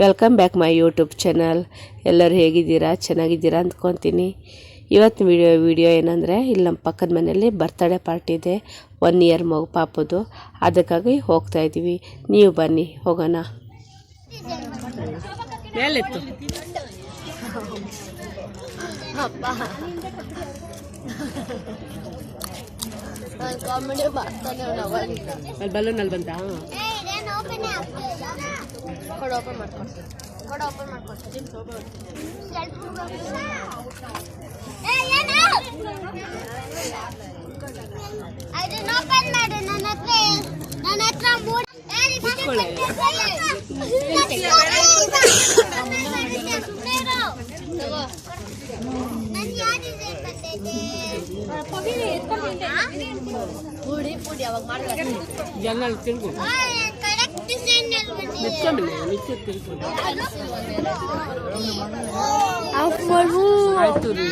Welcome back my YouTube channel. ಎಲ್ಲರೂ ಹೇಗಿದ್ದೀರಾ? ಚೆನ್ನಾಗಿದ್ದೀರಾ ಅಂದ್ಕೊತೀನಿ. ಇವತ್ತು ವಿಡಿಯೋ ಏನಂದರೆ, ಇಲ್ಲಿ ನಮ್ಮ ಪಕ್ಕದ ಮನೆಯಲ್ಲಿ ಬರ್ತ್ಡೇ ಪಾರ್ಟಿ ಇದೆ, 1 ಇಯರ್ ಮಗು ಪಾಪದು. ಅದಕ್ಕಾಗಿ ಹೋಗ್ತಾ ಇದ್ದೀವಿ. ನೀವು ಬನ್ನಿ, ಹೋಗೋಣ. ಮೇಲೆತ್ತು ಬಲೂನಲ್ಲಿ ಬಂತ ಓಪನ್ ಮಾಡ್ಕೊಡ್ತೀನಿ. ಜಂಗಲ್ ತಿರುಗು ಆಯ್ತು ರೀ.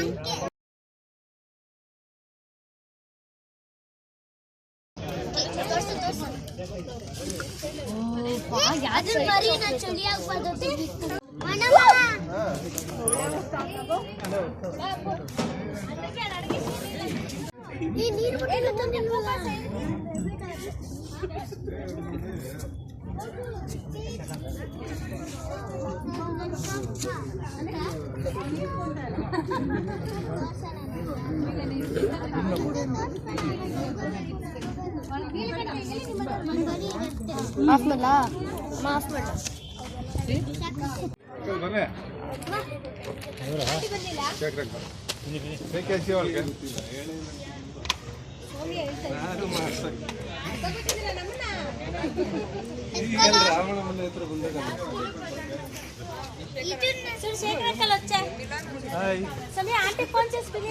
ಮಾಫ್ ಮಾಡಲಾ? ಮಾಫ್ ಮಾಡ. आंटी कौन से स्कूल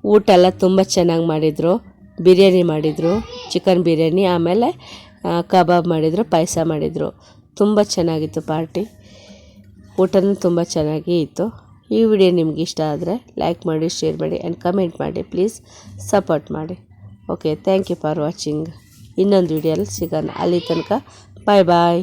ಊಟ ಎಲ್ಲ ತುಂಬ ಚೆನ್ನಾಗಿ ಮಾಡಿದರು. ಬಿರಿಯಾನಿ ಮಾಡಿದರು, ಚಿಕನ್ ಬಿರಿಯಾನಿ, ಆಮೇಲೆ ಕಬಾಬ್ ಮಾಡಿದರು, ಪಾಯಸ ಮಾಡಿದರು. ತುಂಬ ಚೆನ್ನಾಗಿತ್ತು ಪಾರ್ಟಿ. ಊಟನೂ ತುಂಬ ಚೆನ್ನಾಗಿ ಇತ್ತು. ಈ ವಿಡಿಯೋ ನಿಮ್ಗೆ ಇಷ್ಟ ಆದರೆ ಲೈಕ್ ಮಾಡಿ, ಶೇರ್ ಮಾಡಿ ಆ್ಯಂಡ್ ಕಮೆಂಟ್ ಮಾಡಿ. ಪ್ಲೀಸ್ ಸಪೋರ್ಟ್ ಮಾಡಿ. Okay, thank you for watching. ಇನ್ನೊಂದು ವಿಡಿಯೋಲ್ಲಿ ಸಿಗೋಣ. ಅಲ್ಲಿ ತನಕ ಬಾಯ್ ಬಾಯ್.